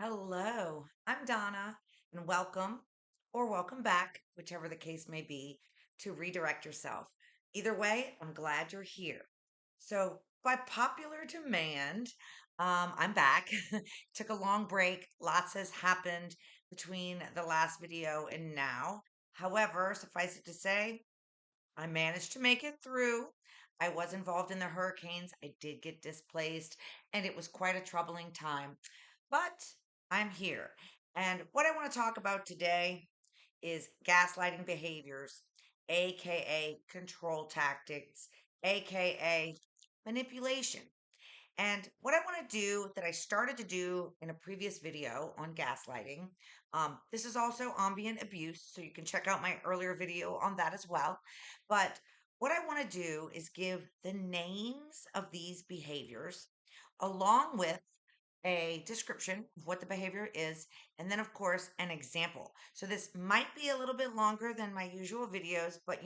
Hello, I'm Donna, and welcome or welcome back, whichever the case may be, to Redirect Yourself. Either way, I'm glad you're here. So, by popular demand, I'm back. Took a long break. Lots has happened between the last video and now. However, suffice it to say, I managed to make it through. I was involved in the hurricanes. I did get displaced, and it was quite a troubling time. But I'm here. And what I want to talk about today is gaslighting behaviors, AKA control tactics, AKA manipulation. And what I want to do that I started to do in a previous video on gaslighting, this is also ambient abuse, so you can check out my earlier video on that as well. But what I want to do is give the names of these behaviors along with a description of what the behavior is, and then, of course, an example. So, this might be a little bit longer than my usual videos, but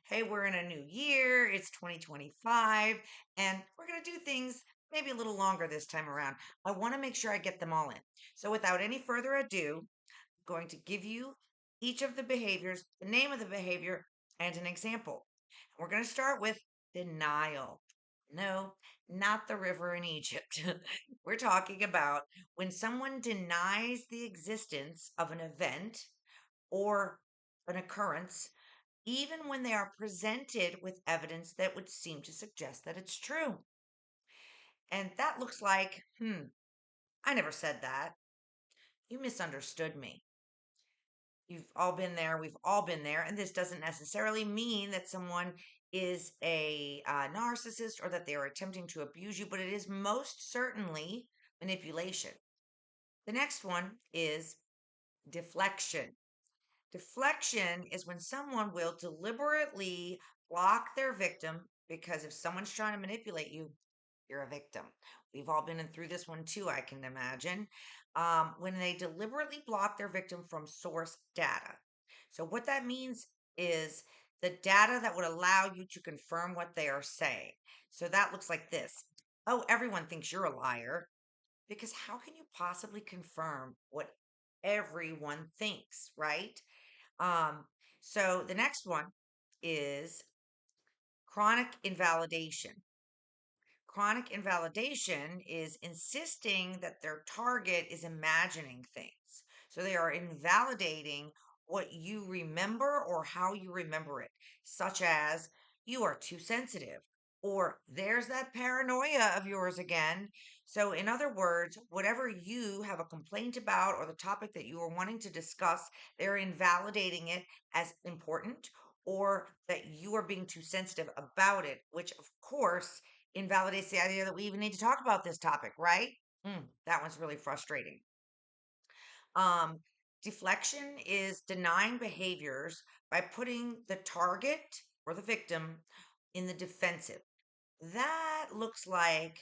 hey, we're in a new year, it's 2025, and we're going to do things maybe a little longer this time around. I want to make sure I get them all in. So, without any further ado, I'm going to give you each of the behaviors, the name of the behavior, and an example. We're going to start with denial. No, not the river in Egypt. We're talking about when someone denies the existence of an event or an occurrence, even when they are presented with evidence that would seem to suggest that it's true. And that looks like, I never said that. You misunderstood me. You've all been there. We've all been there. And this doesn't necessarily mean that someone is a narcissist or that they are attempting to abuse you, but it is most certainly manipulation. The next one is deflection. Deflection is when someone will deliberately block their victim because if someone's trying to manipulate you, you're a victim. We've all been in through this one too, I can imagine. When they deliberately block their victim from source data. So, what that means is the data that would allow you to confirm what they are saying. So, that looks like this. Oh, everyone thinks you're a liar because how can you possibly confirm what everyone thinks, right? Um, so, the next one is chronic invalidation. Chronic invalidation is insisting that their target is imagining things. So they are invalidating what you remember or how you remember it, such as you are too sensitive or there's that paranoia of yours again. So, in other words, whatever you have a complaint about or the topic that you are wanting to discuss, they're invalidating it as important or that you are being too sensitive about it, which, of course, invalidates the idea that we even need to talk about this topic, right? That one's really frustrating. Um, Deflection is denying behaviors by putting the target or the victim in the defensive. That looks like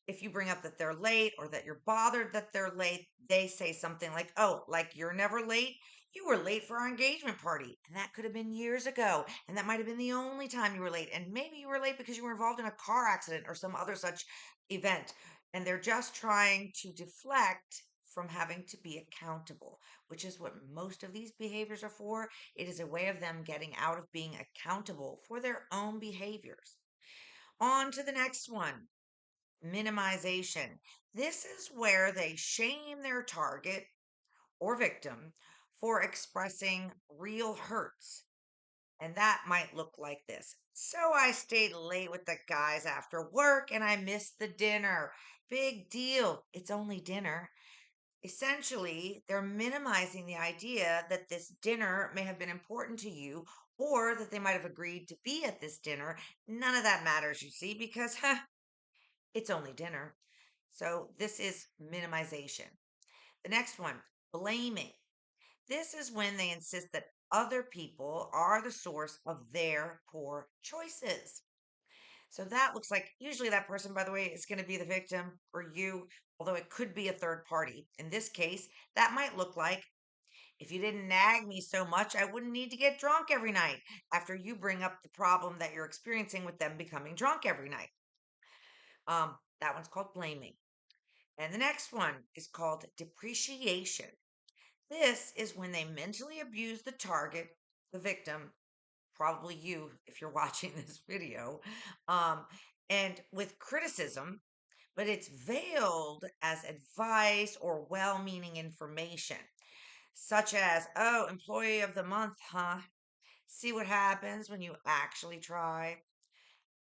if you bring up that they're late or that you're bothered that they're late, they say something like, oh, like you're never late. You were late for our engagement party. And that could have been years ago. And that might have been the only time you were late. And maybe you were late because you were involved in a car accident or some other such event. And they're just trying to deflect from having to be accountable, which is what most of these behaviors are for. It is a way of them getting out of being accountable for their own behaviors. On to the next one, minimization. This is where they shame their target or victim for expressing real hurts. And that might look like this. So I stayed late with the guys after work and I missed the dinner. Big deal. It's only dinner. Essentially, they're minimizing the idea that this dinner may have been important to you or that they might have agreed to be at this dinner. None of that matters, you see, because it's only dinner. So this is minimization. The next one, blaming. This is when they insist that other people are the source of their poor choices. So that looks like usually that person, by the way, is going to be the victim or you, although it could be a third party. In this case, that might look like if you didn't nag me so much, I wouldn't need to get drunk every night after you bring up the problem that you're experiencing with them becoming drunk every night. That one's called blaming. And the next one is called depreciation. This is when they mentally abuse the target, the victim, probably you if you're watching this video, um, and with criticism, but it's veiled as advice or well meaning information, such as, oh, employee of the month, huh? See what happens when you actually try.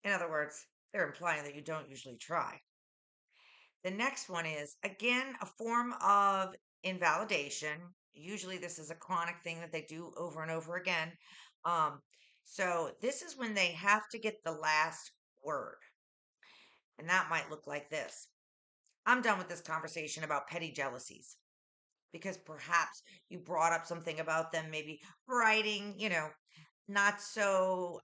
In other words, they're implying that you don't usually try. The next one is, again, a form of invalidation. Usually, this is a chronic thing that they do over and over again. Um, so, this is when they have to get the last word. And that might look like this: I'm done with this conversation about petty jealousies, because perhaps you brought up something about them, maybe writing, not so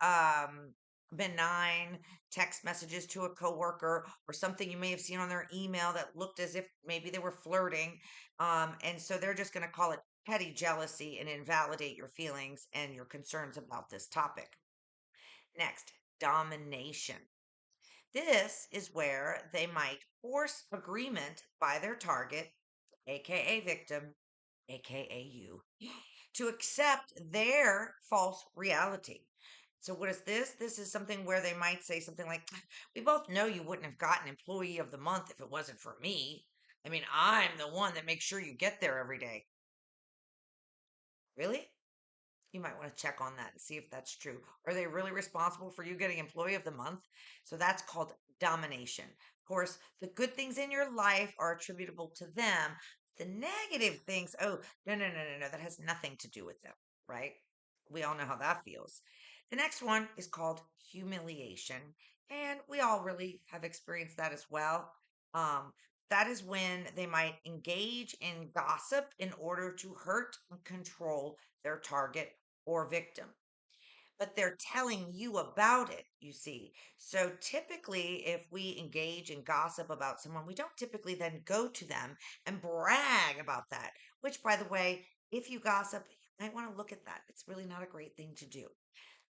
benign text messages to a coworker, or something you may have seen on their email that looked as if maybe they were flirting. And so they're just going to call it petty jealousy and invalidate your feelings and your concerns about this topic. Next, domination. This is where they might force agreement by their target, aka victim, aka you, to accept their false reality. So, what is this? This is something where they might say something like, we both know you wouldn't have gotten employee of the month if it wasn't for me. I mean, I'm the one that makes sure you get there every day. Really? You might want to check on that and see if that's true. Are they really responsible for you getting employee of the month? So that's called domination. Of course, the good things in your life are attributable to them. The negative things, oh, no, no, no, no, no, that has nothing to do with them, right? We all know how that feels. The next one is called humiliation. And we all really have experienced that as well. Um, that is when they might engage in gossip in order to hurt and control their target or victim, but they're telling you about it, you see. So typically, if we engage in gossip about someone, we don't typically then go to them and brag about that, which, by the way, if you gossip, you might want to look at that. It's really not a great thing to do.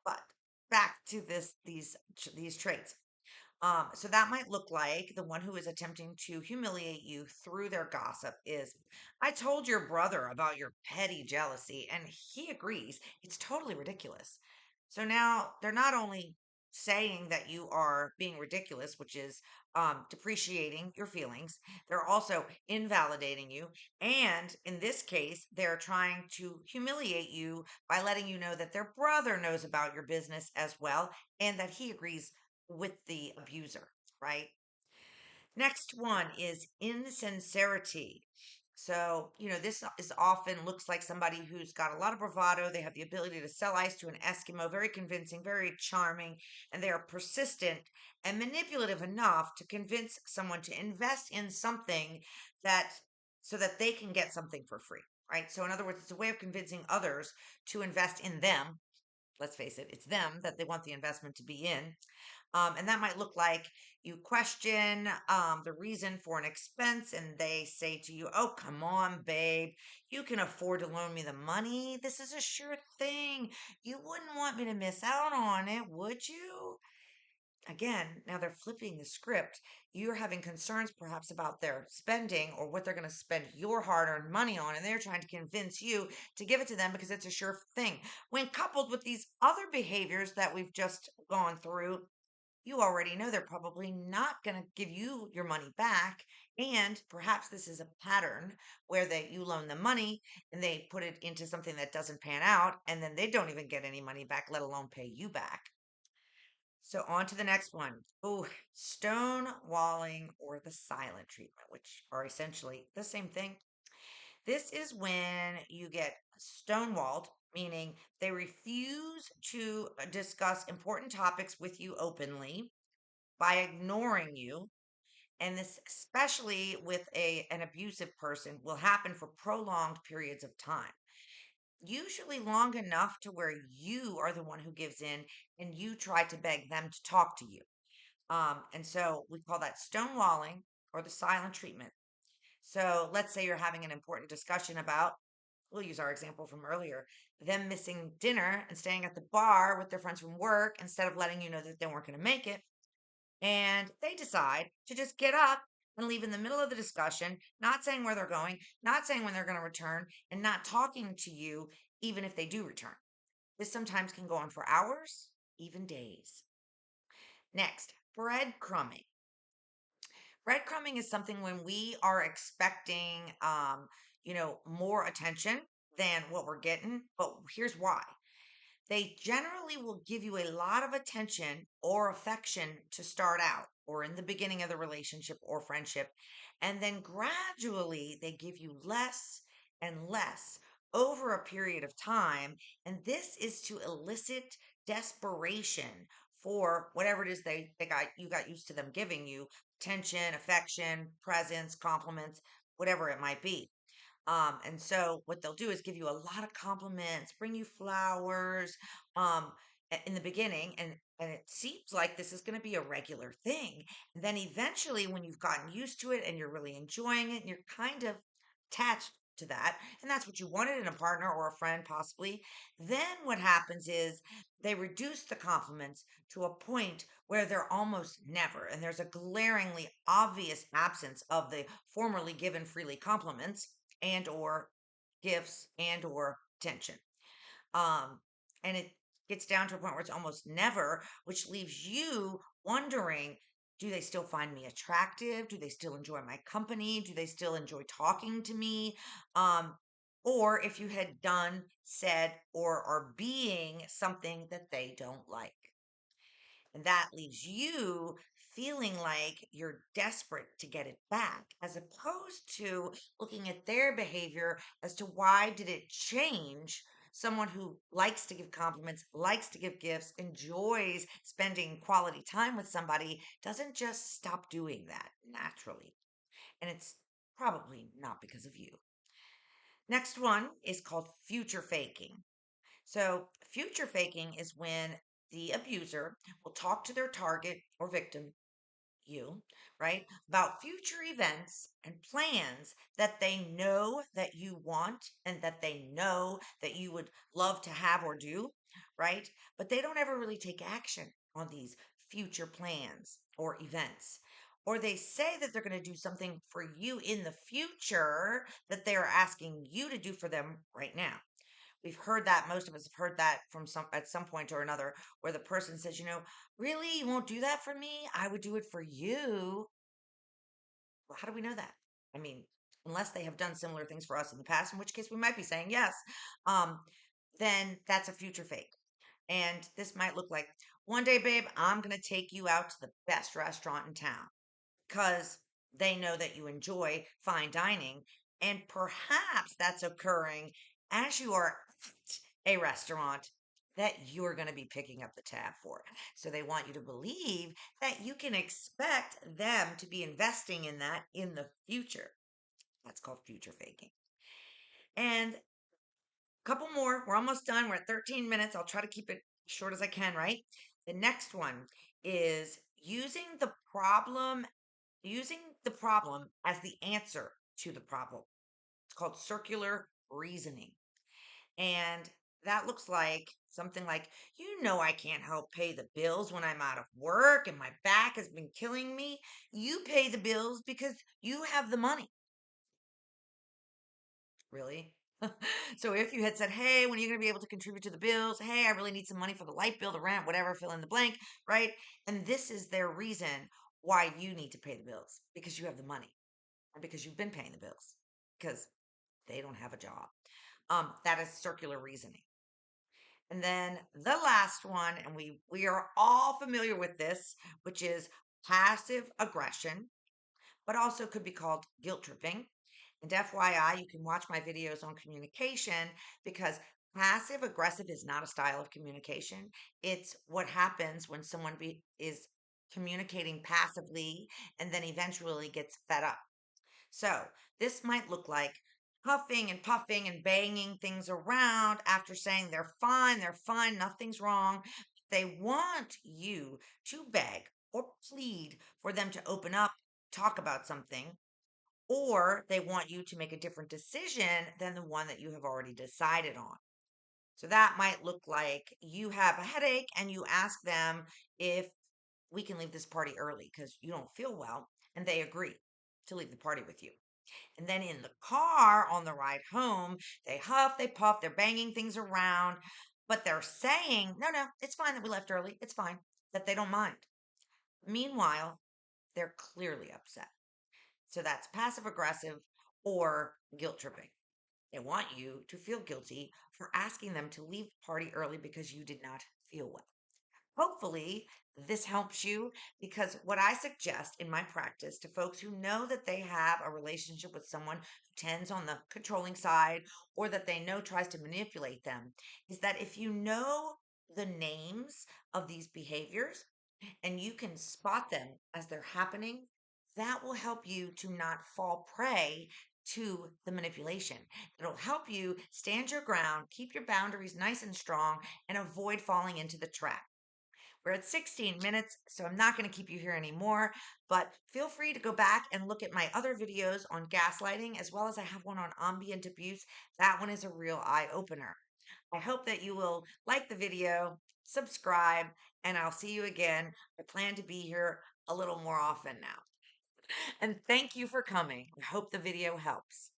But back to these traits. So that might look like the one who is attempting to humiliate you through their gossip is, I told your brother about your petty jealousy, and he agrees. It's totally ridiculous. So now they're not only saying that you are being ridiculous, which is depreciating your feelings, they're also invalidating you. And in this case, they're trying to humiliate you by letting you know that their brother knows about your business as well and that he agrees with the abuser, right? Next one is insincerity. So, this is often looks like somebody who's got a lot of bravado. They have the ability to sell ice to an Eskimo, very convincing, very charming, and they are persistent and manipulative enough to convince someone to invest in something that so that they can get something for free, right? So, in other words, it's a way of convincing others to invest in them. Let's face it, it's them that they want the investment to be in. And that might look like you question the reason for an expense, and they say to you, oh, come on, babe. You can afford to loan me the money. This is a sure thing. You wouldn't want me to miss out on it, would you? Again, now they're flipping the script. You're having concerns perhaps about their spending or what they're going to spend your hard earned money on, and they're trying to convince you to give it to them because it's a sure thing. When coupled with these other behaviors that we've just gone through, you already know they're probably not going to give you your money back. And perhaps this is a pattern where you loan them money and they put it into something that doesn't pan out, and then they don't even get any money back, let alone pay you back. So on to the next one. Oh, stonewalling or the silent treatment, which are essentially the same thing. This is when you get stonewalled, meaning they refuse to discuss important topics with you openly by ignoring you. And this, especially with an abusive person, will happen for prolonged periods of time, usually long enough to where you are the one who gives in and you try to beg them to talk to you. And so we call that stonewalling or the silent treatment. So let's say you're having an important discussion about, we'll use our example from earlier, them missing dinner and staying at the bar with their friends from work instead of letting you know that they weren't going to make it. And they decide to just get up and leave in the middle of the discussion, not saying where they're going, not saying when they're going to return, and not talking to you even if they do return. This sometimes can go on for hours, even days. Next, breadcrumbing. Breadcrumbing is something when we are expecting, more attention than what we're getting. But here's why: they generally will give you a lot of attention or affection to start out or in the beginning of the relationship or friendship. And then gradually they give you less and less over a period of time. And this is to elicit desperation for whatever it is they got used to them giving you: attention, affection, presence, compliments, whatever it might be. And so what they'll do is give you a lot of compliments, bring you flowers, in the beginning, and it seems like this is going to be a regular thing. And then eventually, when you've gotten used to it and you're really enjoying it, and you're kind of attached to that, and that's what you wanted in a partner or a friend, possibly. Then what happens is they reduce the compliments to a point where they're almost never, and there's a glaringly obvious absence of the formerly given freely compliments and or gifts and or attention. um and it gets down to a point where it's almost never, which leaves you wondering, do they still find me attractive? Do they still enjoy my company? Do they still enjoy talking to me? um or if you had done, said, or are being something that they don't like, and that leaves you feeling like you're desperate to get it back, as opposed to looking at their behavior as to why did it change. Someone who likes to give compliments, likes to give gifts, enjoys spending quality time with somebody doesn't just stop doing that naturally. And it's probably not because of you. Next one is called future faking. So, future faking is when the abuser will talk to their target or victim, you, right, about future events and plans that they know that you want and that they know that you would love to have or do, right? But they don't ever really take action on these future plans or events. Or they say that they're going to do something for you in the future that they're asking you to do for them right now. We've heard that, most of us have heard that from some at some point or another, where the person says, really, you won't do that for me? I would do it for you. Well, how do we know that? I mean, unless they have done similar things for us in the past, in which case we might be saying yes. Um, then that's a future fake. And this might look like, one day, babe, I'm going to take you out to the best restaurant in town, because they know that you enjoy fine dining. And perhaps that's occurring as you are at a restaurant that you're going to be picking up the tab for. So they want you to believe that you can expect them to be investing in that in the future. That's called future faking. And a couple more. We're almost done. We're at 13 minutes. I'll try to keep it short as I can, right? The next one is using the problem as the answer to the problem. It's called circular reasoning. And that looks like something like, I can't help pay the bills when I'm out of work and my back has been killing me. You pay the bills because you have the money. Really? So if you had said, hey, when are you going to be able to contribute to the bills? Hey, I really need some money for the light bill, the rent, whatever, fill in the blank, right? And this is their reason why you need to pay the bills, because you have the money, or because you've been paying the bills, because they don't have a job. That is circular reasoning. And then the last one, and we are all familiar with this, which is passive aggression, but also could be called guilt tripping. And FYI, you can watch my videos on communication, because passive aggressive is not a style of communication. It's what happens when someone is communicating passively and then eventually gets fed up. So this might look like huffing and puffing and banging things around after saying they're fine, nothing's wrong. They want you to beg or plead for them to open up, talk about something, or they want you to make a different decision than the one that you have already decided on. So that might look like you have a headache and you ask them if we can leave this party early because you don't feel well, and they agree. to leave the party with you. And then in the car on the ride home, they huff, they puff, they're banging things around, but they're saying, no, no, it's fine that we left early. It's fine that they don't mind. Meanwhile, they're clearly upset. So that's passive aggressive or guilt tripping. They want you to feel guilty for asking them to leave the party early because you did not feel well. Hopefully, this helps you because what I suggest in my practice to folks who know that they have a relationship with someone who tends on the controlling side or that they know tries to manipulate them is that if you know the names of these behaviors and you can spot them as they're happening, that will help you to not fall prey to the manipulation. It'll help you stand your ground, keep your boundaries nice and strong, and avoid falling into the trap. We're at 16 minutes, so I'm not going to keep you here anymore, but feel free to go back and look at my other videos on gaslighting, as well as I have one on ambient abuse. That one is a real eye opener. I hope that you will like the video, subscribe, and I'll see you again. I plan to be here a little more often now. And thank you for coming. I hope the video helps.